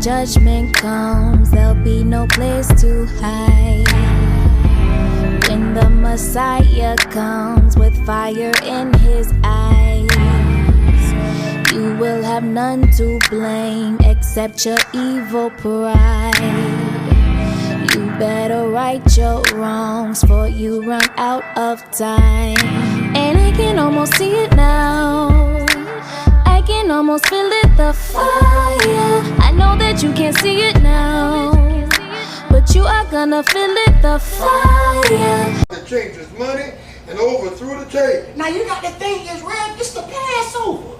when judgment comes, there'll be no place to hide. When the Messiah comes with fire in his eyes, you will have none to blame except your evil pride. You better right your wrongs, for you run out of time. And I can almost see it now, I can almost feel it, the fire. I know that you can't see it now, but you are gonna feel it, the fire. To change his money and overthrew the table. Now you got to think, Israel, it's the Passover.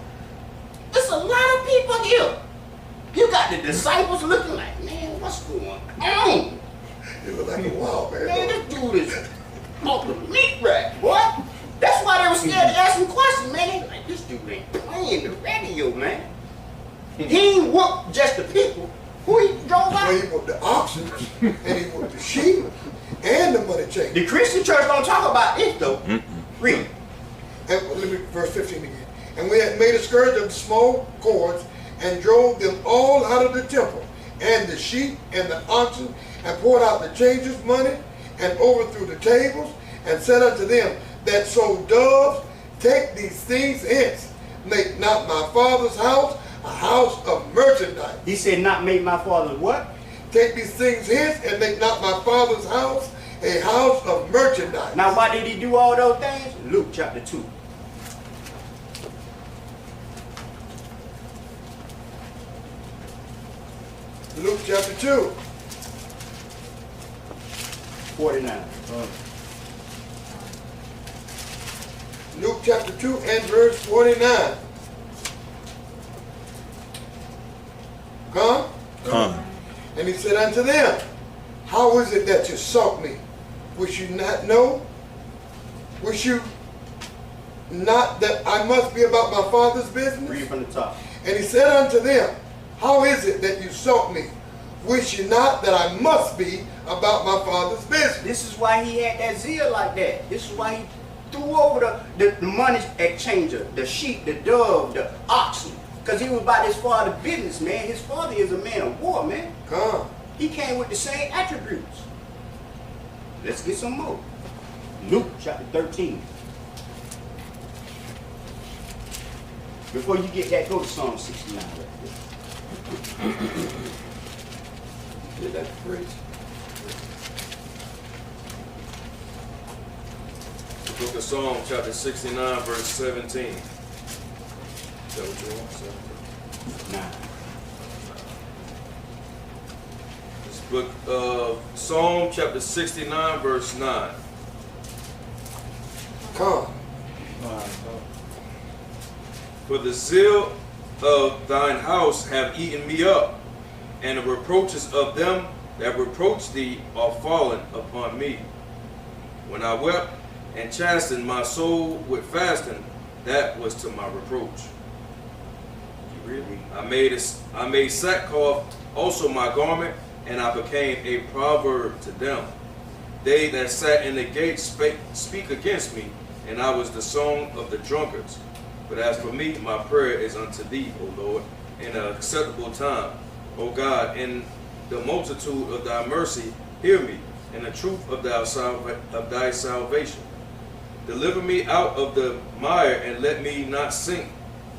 There's a lot of people here. You got the disciples looking like, man, what's going on? It looked like a wild man. Man, this dude is off the meat rack, boy. That's why they were scared to ask him questions, man. They like, this dude ain't playing the radio, man. He ain't whooped just the people. Who he drove out? Well, he whooped the oxen, and he whooped the sheep, and the money changer. The Christian church don't talk about it, though. Read. And let me verse 15 again. And we had made a scourge of the small cords, and drove them all out of the temple, and the sheep and the oxen, and poured out the changers' money, and overthrew the tables, and said unto them that sold doves, take these things hence, make not my father's house a house of merchandise. He said, not make my father's what? Take these things hence, and make not my father's house a house of merchandise. Now why did he do all those things? Luke chapter 2. Luke chapter 2. 49. Luke chapter 2 and verse 49. Come. And he said unto them, how is it that you sought me? Wish you not know? Wish you not that I must be about my father's business? Read from the top. And he said unto them, how is it that you sought me? Wish you not that I must be about my father's business? This is why he had that zeal like that. This is why he threw over the money exchanger, the sheep, the dove, the oxen. Because he was about his father's business, man. His father is a man of war, man. Come. He came with the same attributes. Let's get some more. Luke chapter 13. Before you get that, go to Psalm 69 right there. Yeah, that's great. The book of Psalm, chapter 69, verse 17. Is that what you want? 17? Nah. This book of Psalm, chapter 69, verse 9. Come. For the zeal of thine house have eaten me up, and the reproaches of them that reproach thee are fallen upon me. When I wept and chastened my soul with fasting, that was to my reproach. Really? I made sackcloth also my garment, and I became a proverb to them. They that sat in the gates speak against me, and I was the song of the drunkards. But as for me, my prayer is unto thee, O Lord, in an acceptable time. O God, in the multitude of thy mercy, hear me, in the truth of thy salvation. Deliver me out of the mire, and let me not sink.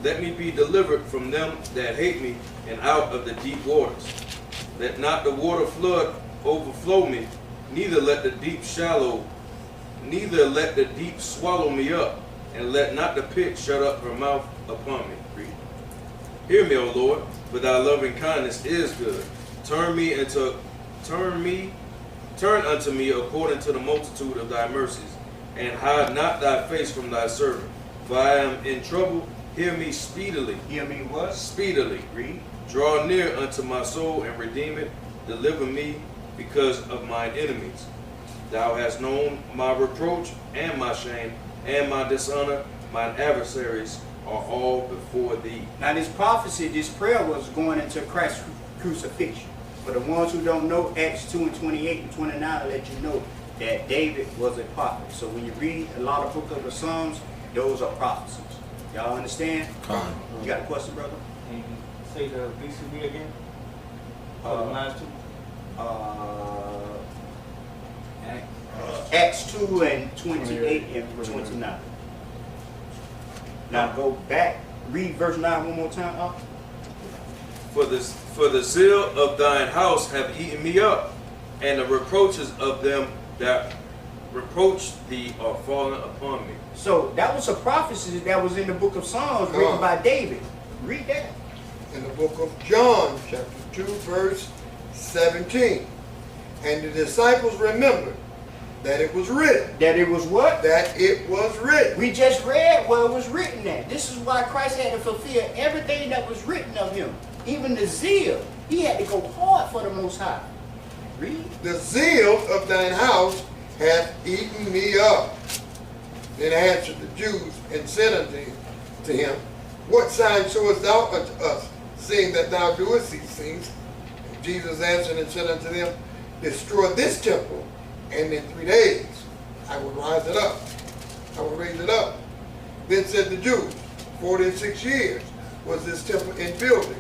Let me be delivered from them that hate me, and out of the deep waters. Let not the water flood overflow me, neither let the deep swallow me up, and let not the pit shut up her mouth upon me. Read. Hear me, O Lord, for thy loving kindness is good. Turn unto me according to the multitude of thy mercies, and hide not thy face from thy servant. For I am in trouble. Hear me speedily. Hear me what? Speedily. Read. Draw near unto my soul and redeem it. Deliver me because of mine enemies. Thou hast known my reproach and my shame and my dishonor. Mine adversaries are all before thee. Now this prophecy, this prayer was going into Christ's crucifixion. For the ones who don't know, Acts 2 and 28 and 29 will let you know that David was a prophet. So when you read a lot of books of the Psalms, those are prophecies. Y'all understand? Come. You got a question, brother? Can you say the BCB again? last two. Acts 2 and 28 and 29. Now go back, read verse 9 one more time. For the zeal of thine house have eaten me up, and the reproaches of them that reproach thee are fallen upon me. So that was a prophecy that was in the book of Psalms written by David. Read that. In the book of John, chapter 2, verse 17. And the disciples remembered that it was written. That it was what? That it was written. We just read where it was written at. This is why Christ had to fulfill everything that was written of him. Even the zeal. He had to go hard for the Most High. Read. The zeal of thine house hath eaten me up. Then answered the Jews and said unto him, What sign showest thou unto us, seeing that thou doest these things? And Jesus answered and said unto them, Destroy this temple, and in 3 days I will rise it up. I will raise it up. Then said the Jews, 46 years was this temple in building,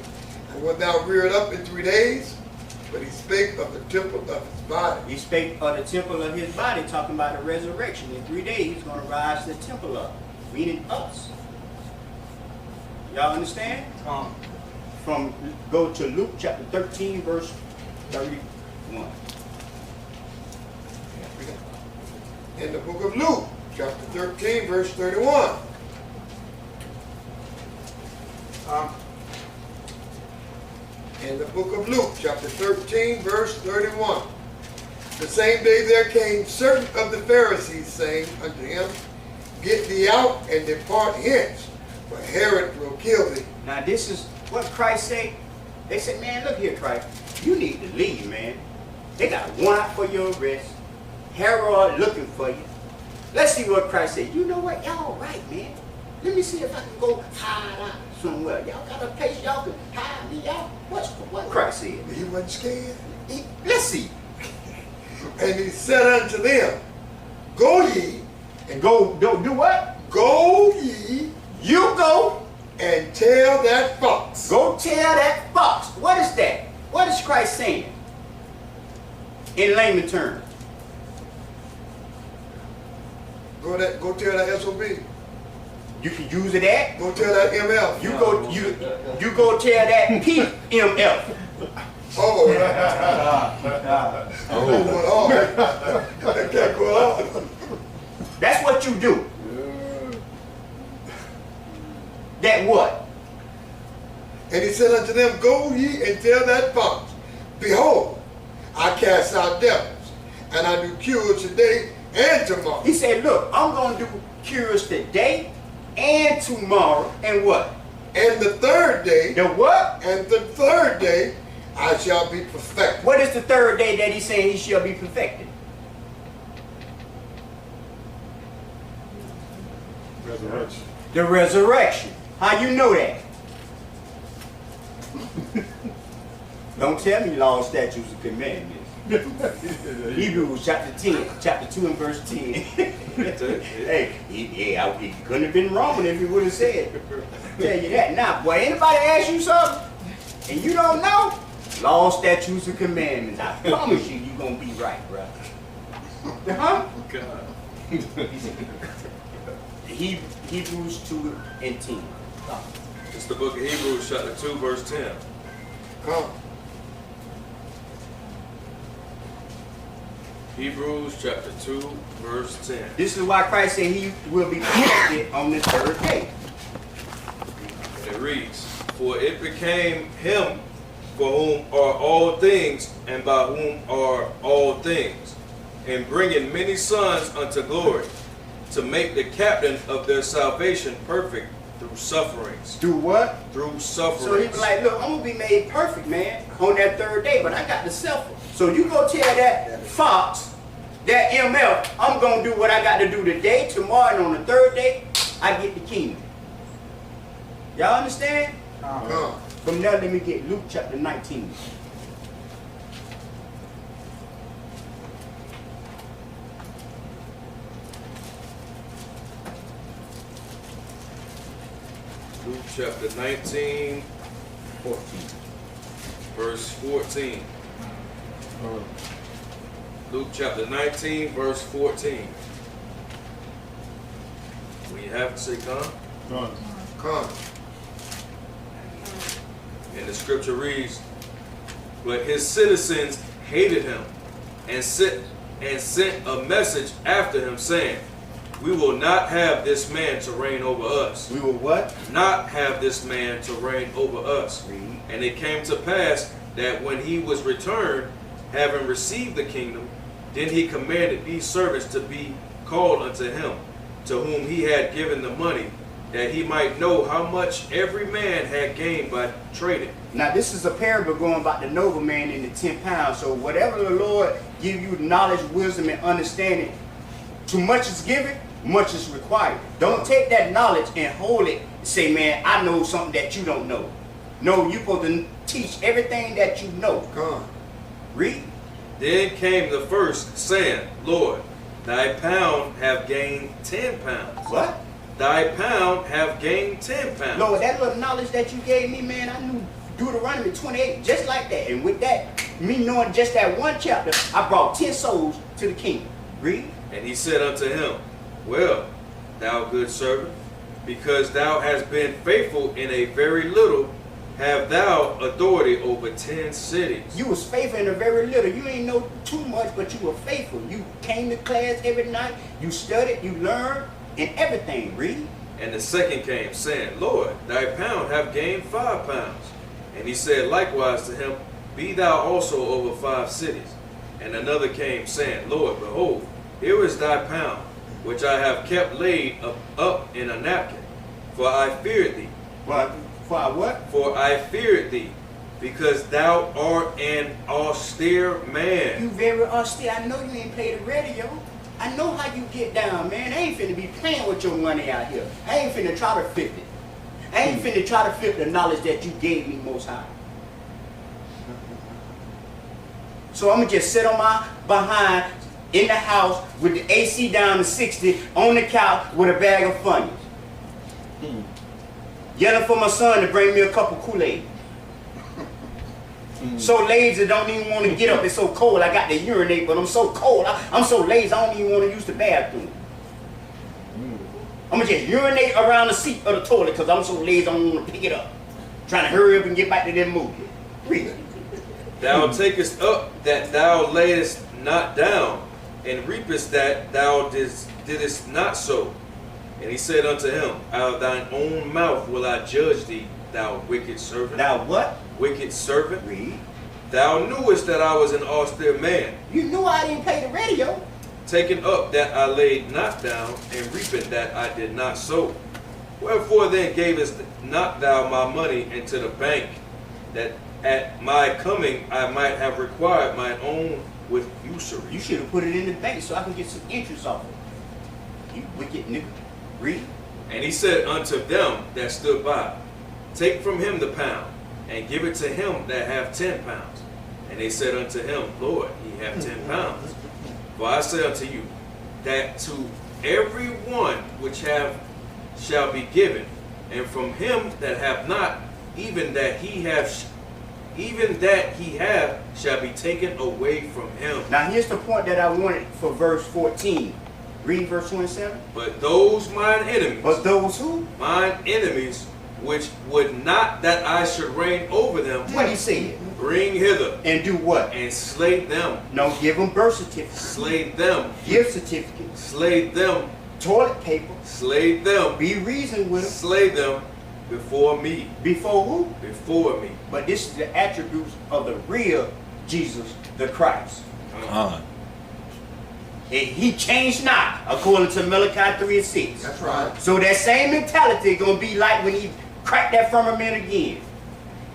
and wilt thou rear it up in 3 days? But he spake of the temple of his body. He spake of the temple of his body, talking about the resurrection. In 3 days, he's going to rise the temple up, meaning us. Y'all understand? Go to Luke chapter 13, verse 31. In the book of Luke, chapter 13, verse 31. In the book of Luke, chapter 13, verse 31. The same day there came certain of the Pharisees, saying unto him, Get thee out and depart hence, for Herod will kill thee. Now this is what Christ said. They said, man, look here, Christ. You need to leave, man. They got a warrant for your arrest. Herod looking for you. Let's see what Christ said. You know what? Y'all right, man. Let me see if I can go hide out somewhere. Y'all got a place y'all can hide me out. What Christ said? He wasn't scared. Let's see. And he said unto them, Go ye. And go, do what? Go ye. You go. And tell that fox. Go tell that fox. What is that? What is Christ saying? In layman terms. Go tell that SOB. You can use it at. Go tell that MF. You go tell that PMF. Oh, that can't go on. That's what you do. That what? And he said unto them, Go ye and tell that fox, Behold, I cast out devils, and I do cures today and tomorrow. He said, look, I'm going to do cures today and tomorrow. And what? And the third day. The what? And the third day I shall be perfected. What is the third day that he's saying he shall be perfected? Resurrection. The resurrection. How you know that? Don't tell me law, statutes, and commandments. Hebrews chapter 10, chapter 2 and verse 10. Hey, he couldn't have been wrong if he would have said. Tell you that. Now, boy, anybody ask you something and you don't know, law, statutes, and commandments, I promise you, you're going to be right, bro. Huh? God. Hebrews 2 and 10. It's the book of Hebrews, chapter 2, verse 10. Come. Hebrews chapter 2, verse 10. This is why Christ said he will be perfected on the third day. And it reads, For it became him for whom are all things, and by whom are all things, and bringing many sons unto glory, to make the captain of their salvation perfect through sufferings. Do what? Through So sufferings. he was like, look, I'm going to be made perfect, man, on that third day, but I got to suffer. So you go tell that fox, that MF, I'm going to do what I got to do today, tomorrow, and on the third day, I get the kingdom. Y'all understand? Come. From there, let me get Luke chapter 19. Luke chapter 19, 14. verse 14. Con. Luke chapter 19, verse 14. We have to say come. Con. Come. And the scripture reads, but his citizens hated him and sent a message after him saying, we will not have this man to reign over us. We will what? Not have this man to reign over us. Read. And it came to pass that when he was returned, having received the kingdom, then he commanded these servants to be called unto him, to whom he had given the money, that he might know how much every man had gained by trading. Now this is a parable going about the nobleman and the 10 pounds. So whatever the Lord give you knowledge, wisdom, and understanding, too much is given, much is required. Don't take that knowledge and hold it and say, man, I know something that you don't know. No, you're supposed to teach everything that you know. Come. Read. Then came the first, saying, Lord, thy pound have gained 10 pounds. What? Thy pound have gained 10 pounds. Lord, that little knowledge that you gave me, man, I knew Deuteronomy 28 just like that. And with that, me knowing just that one chapter, I brought 10 souls to the kingdom. Read. And he said unto him, well, thou good servant, because thou hast been faithful in a very little, have thou authority over 10 cities. You was faithful in a very little. You ain't know too much, but you were faithful. You came to class every night. You studied, you learned, and everything. Read. And the second came, saying, Lord, thy pound have gained 5 pounds. And he said likewise to him, be thou also over 5 cities. And another came, saying, Lord, behold, here is thy pound, which I have kept laid up in a napkin. For I feared thee. What? For what? For I feared thee, because thou art an austere man. You very austere. I know you ain't played the radio. I know how you get down, man. I ain't finna be playing with your money out here. I ain't finna try to flip it. I ain't finna try to flip the knowledge that you gave me, Most High. So I'm gonna just sit on my behind in the house with the AC down to 60 on the couch with a bag of funnies. Yelling for my son to bring me a cup of Kool-Aid. So lazy, don't even want to get up. It's so cold. I got to urinate, but I'm so cold. I'm so lazy, I don't even want to use the bathroom. I'm going to just urinate around the seat of the toilet because I'm so lazy, I don't want to pick it up. Trying to hurry up and get back to that movie. Read it. Thou takest up that thou layest not down, and reapest that thou didst not sow. And he said unto him, out of thine own mouth will I judge thee, thou wicked servant. Now what? Wicked servant. Read. Thou knewest that I was an austere man, You knew I didn't play the radio. taking up that I laid not down, and reaping that I did not sow. Wherefore then gavest not thou my money into the bank, that at my coming I might have required mine own with usury? You should have put it in the bank so I can get some interest off it. You wicked nigga. Read. And he said unto them that stood by, take from him the pound, and give it to him that have 10 pounds. And they said unto him, Lord, he have 10 pounds. For I say unto you, that to every one which have shall be given, and from him that have not, even that he have shall be taken away from him. Now here's the point that I wanted for verse 14. Read verse 27. But those mine enemies, But those who? mine enemies, which would not that I should reign over them, What he said. bring hither, And do what? and slay them, No, give them birth certificates, slay them, gift certificates, slay them, toilet paper. slay them, Be reasoned with them. slay them before me, Before who? before me. But this is the attributes of the real Jesus, the Christ. And he changed not, according to Malachi 3:6. That's right. So that same mentality gonna be like when he cracked that firmament again.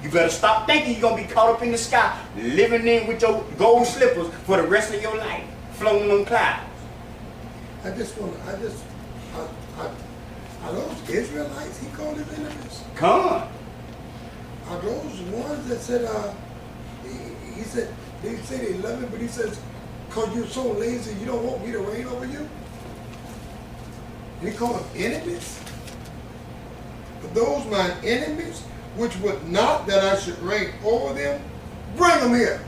You better stop thinking you're gonna be caught up in the sky, living in with your gold slippers for the rest of your life, floating on clouds. Are those Israelites he called his enemies? Come on. Are those ones that said, he said, they say they love him, but he says, because you're so lazy, you don't want me to reign over you? And he called them enemies? But those mine enemies, which would not that I should reign over them, Bring them here.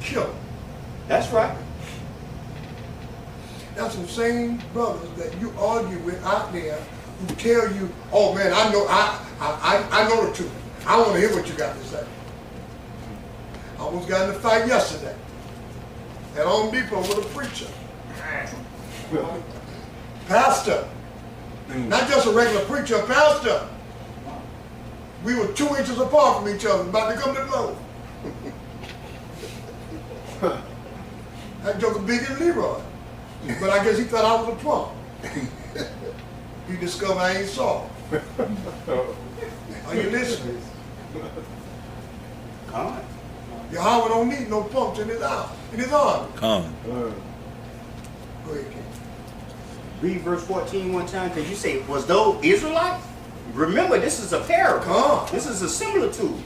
Kill them. That's right. That's some same brothers that you argue with out there who tell you, oh man, I know the truth. I want to hear what you got to say. I almost got in a fight yesterday at Home Depot with a preacher. Pastor. Not just a regular preacher, a pastor. We were 2 inches apart from each other, about to come to blows. That joker big as Leroy. But I guess he thought I was a plump. He discovered I ain't soft. Are you listening? Come on. Yahweh don't need no pumps in his arm. Come. Go ahead, King. Read verse 14 one time, because you say, was those Israelites? Remember, this is a parable. Come. This is a similitude.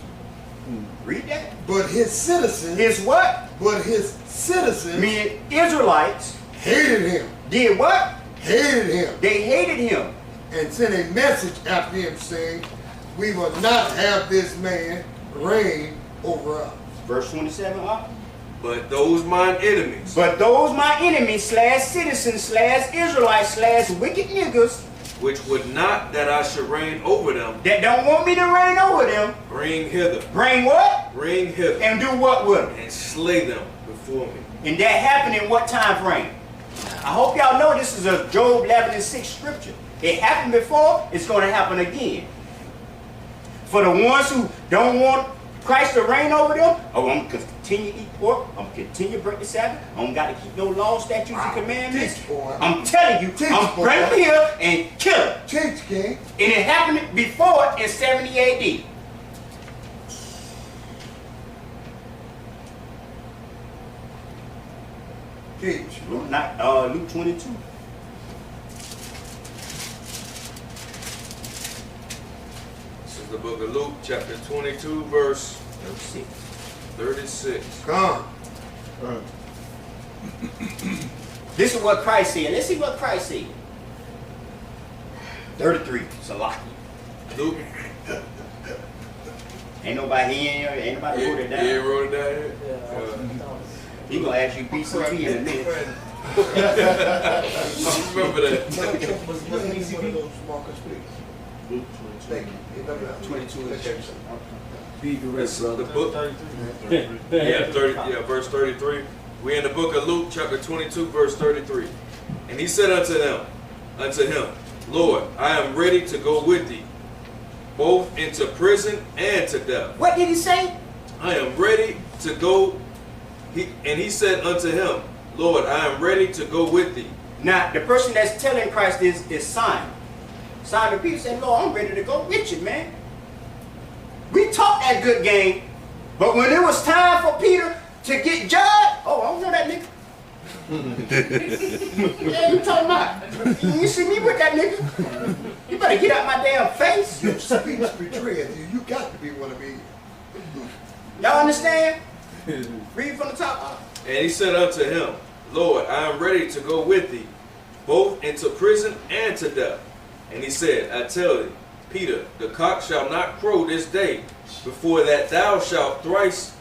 Read that. But his citizens, His what? meaning Israelites hated him. did what? Hated him. They hated him. And sent a message after him saying, we will not have this man reign over us. Verse 27 up. But those mine enemies, But those my enemies slash citizens slash Israelites slash wicked niggas which would not that I should reign over them, that don't want me to reign over them, bring hither, bring what? bring hither, And do what with them? and slay them before me. And that happened in what time frame? I hope y'all know this is a Job 11 and 6 scripture. It happened before, it's going to happen again. For the ones who don't want Christ to reign over them, oh, I'm going to continue to eat pork, I'm going to continue to break the Sabbath, I don't got to keep no laws, statutes, and commandments. Teach, boy. I'm telling you, Teach, I'm boy. bringing here and kill it. Teach, King. And it happened before in 70 AD. Teach. Luke 22. This is the book of Luke, chapter 22, verse 36. 36. Come. This is what Christ said. Let's see what Christ said. 33. Salaki. Luke, Ain't nobody here. Ain't nobody wrote it down. you wrote it down here? He gonna ask you BCB in a minute. I remember that. Thank you. 22 and 30. This is the book. Yeah, 30. Yeah, verse 33. We in the book of Luke, chapter 22, verse 33. And he said unto him, Lord, I am ready to go with thee, both into prison and to death. What did he say? I am ready to go. And he said unto him, Lord, I am ready to go with thee. Now, the person that's telling Christ this is Simon. Simon Peter said, Lord, I'm ready to go with you, man. We talked that good game, but when it was time for Peter to get judged, oh, I don't know that nigga. Yeah, you talking about? You see me with that nigga? You better get out my damn face. Your speech betrayeth you. You got to be one of me. Y'all understand? Read from the top. And he said unto him, Lord, I am ready to go with thee, both into prison and to death. And he said, I tell thee, Peter, the cock shall not crow this day, before that thou shalt thrice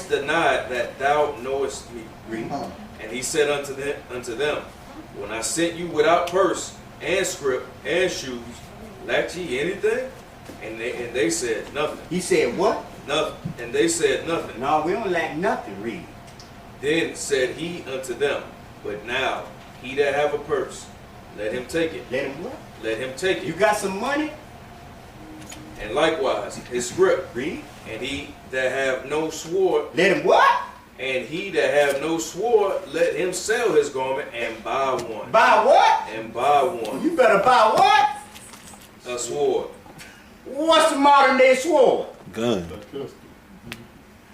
deny that thou knowest me. And he said unto them, when I sent you without purse and scrip and shoes, lacked ye anything? And they said nothing. He said what? Nothing. And they said nothing. No, we don't lack nothing, read. Then said he unto them, but now he that have a purse, let him take it. Let him what? Let him take it. You got some money? And likewise his scrip. Read. And he that have no sword, Let him what? and he that have no sword, let him sell his garment and buy one. Buy what? And buy one. You better buy what? A sword. What's the modern day sword? Gun.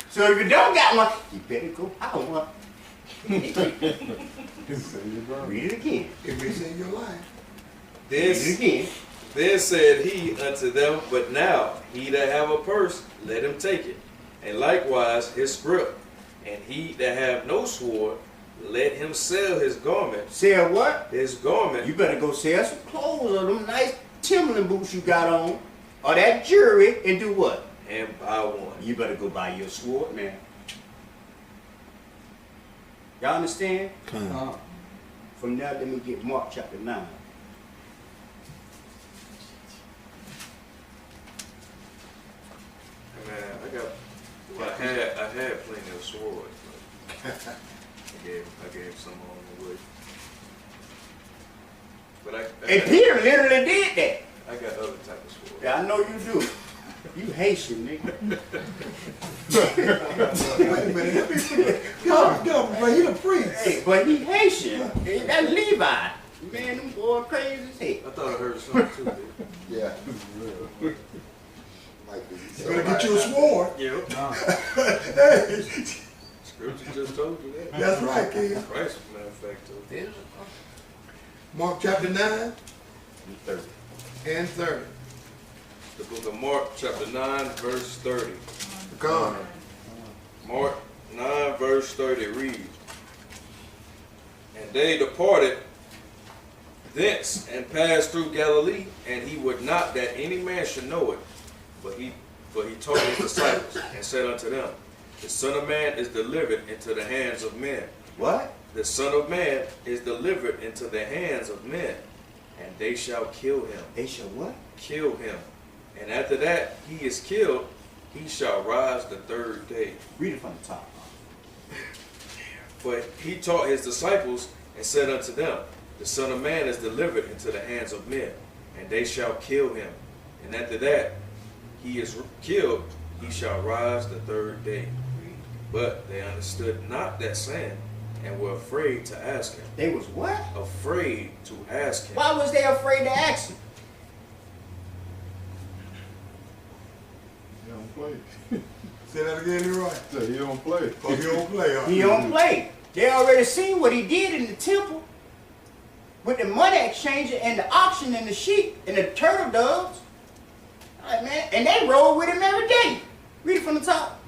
So if you don't got one, you better go buy one. Read it again. If it's in your life. Read it again. Then said he unto them, but now he that have a purse, let him take it. And likewise his scrip. And he that have no sword, let him sell his garment. Sell what? His garment. You better go sell some clothes or them nice Timberland boots you got on. or that jury and do what? and buy one. You better go buy your sword, man. Y'all understand? From there, let me get Mark chapter 9. Man, I had plenty of swords, but I gave some on the way. But And Peter literally did that. I got other type of swords. Yeah, I know you do. You Haitian, nigga. Wait a minute. Get up, bro. He the priest. Hey, but he Haitian. Hey, that's Levi. Man, them boy crazy as hell. I thought I heard something too, dude. Yeah. Might be. You better get you a sword. Yep. Hey, Scripture just told you that. that's right, King. Christ, matter of fact, told you. Mark chapter 9 30. and 30. The book of Mark, chapter 9, verse 30. Come. Mark 9, verse 30 reads, And they departed thence and passed through Galilee, and he would not that any man should know it. For he taught his disciples and said unto them, The Son of Man is delivered into the hands of men. What? The Son of Man is delivered into the hands of men, and they shall kill him. They shall what? Kill him. And after that he is killed, he shall rise the third day. Read it from the top. For he taught his disciples and said unto them, The Son of Man is delivered into the hands of men, and they shall kill him. And after that he is killed, he shall rise the third day. But they understood not that saying, and were afraid to ask him. They was what? Afraid to ask him. Why was they afraid to ask him? He don't play. Say that again, you're right. So he don't play. Oh, you don't play, huh? He don't play. They already seen what he did in the temple with the money exchanger and the auction and the sheep and the turtle doves. All right, man. And they roll with him every day. Read it from the top.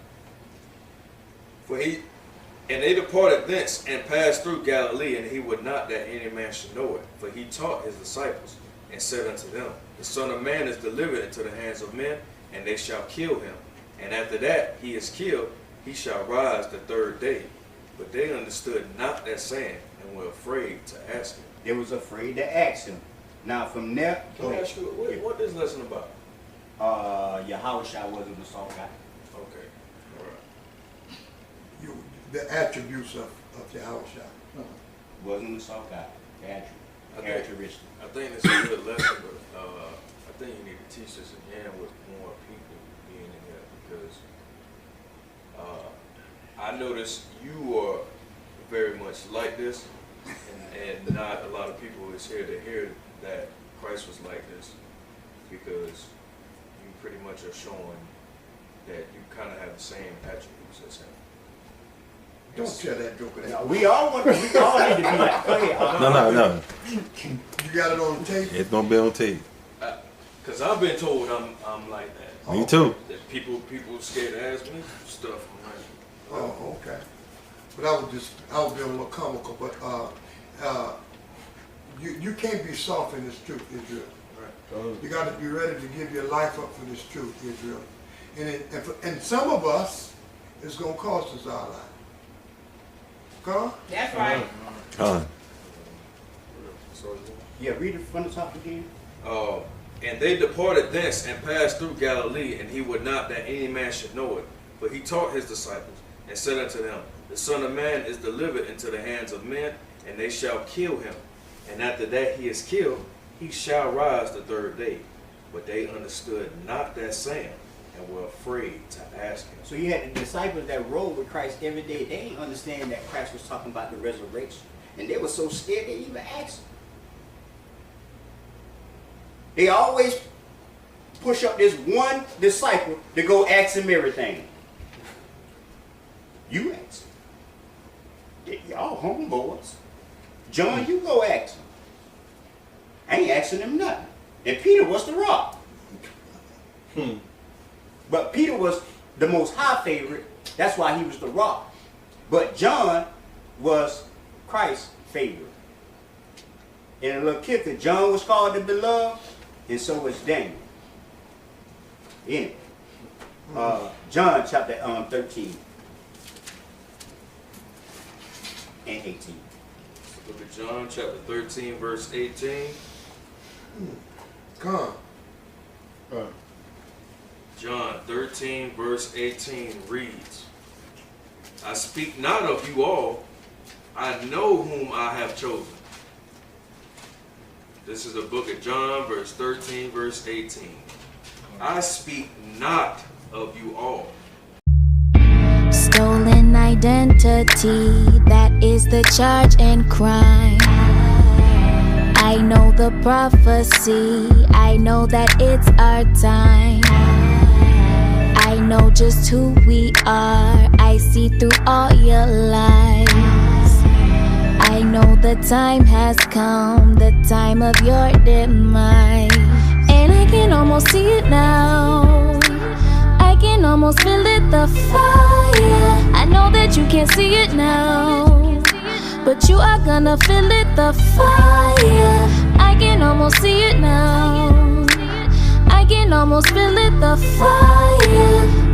And they departed thence and passed through Galilee, and he would not that any man should know it. For he taught his disciples and said unto them, The Son of Man is delivered into the hands of men, and they shall kill him. And after that he is killed, he shall rise the third day. But they understood not that saying, and were afraid to ask him. They was afraid to ask him. Now from there, Can I ask you, what is this lesson about? Yahushua wasn't the salt guy. Okay, all right. The attributes of Yahushua. Wasn't the salt guy. Characteristic. I think it's a good lesson, but I think you need to teach this again with more people being in here, because I notice you are very much like this, and not a lot of people is here to hear that Christ was like this, because you pretty much are showing that you kind of have the same attributes as him. Don't tell that joke of that. We all need to be like, go ahead. No. You got it on the tape? It's gonna be on tape. Cause I've been told I'm like that. Me too. That people scared to ask me stuff. I'm like, Oh, okay. But I was being a little comical, but you can't be soft in this truth, Israel. right. You got to be ready to give your life up for this truth, Israel. And some of us, it's going to cost us our life. Come? That's right. So, Yeah, read it from the top again. and they departed thence and passed through Galilee, and he would not that any man should know it. But he taught his disciples and said unto them, The Son of Man is delivered into the hands of men, and they shall kill him. And after that he is killed, he shall rise the third day. But they understood not that saying, and were afraid to ask him. So you had the disciples that rode with Christ every day. They didn't understand that Christ was talking about the resurrection. And they were so scared they even asked him. They always push up this one disciple to go ask him everything. You ask him. Y'all homeboys. John, you go ask him. I ain't asking him nothing. And Peter was the rock. But Peter was the most high favorite. That's why he was the rock. But John was Christ's favorite. And a little kicker, John was called the beloved, and so was Daniel. Anyway, John chapter 13 and 18. Book of John, chapter 13, verse 18. Come. John 13, verse 18 reads, I speak not of you all, I know whom I have chosen. This is the book of John, verse 13, verse 18. I speak not of you all. Stolen identity, that is the charge and crime. I know the prophecy, I know that it's our time. I know just who we are, I see through all your lies. I know the time has come, the time of your demise. And I can almost see it now, I can almost feel it, the fire. I know that you can't see it now, but you are gonna feel it, the fire. I can almost see it now, I can almost feel it, the fire.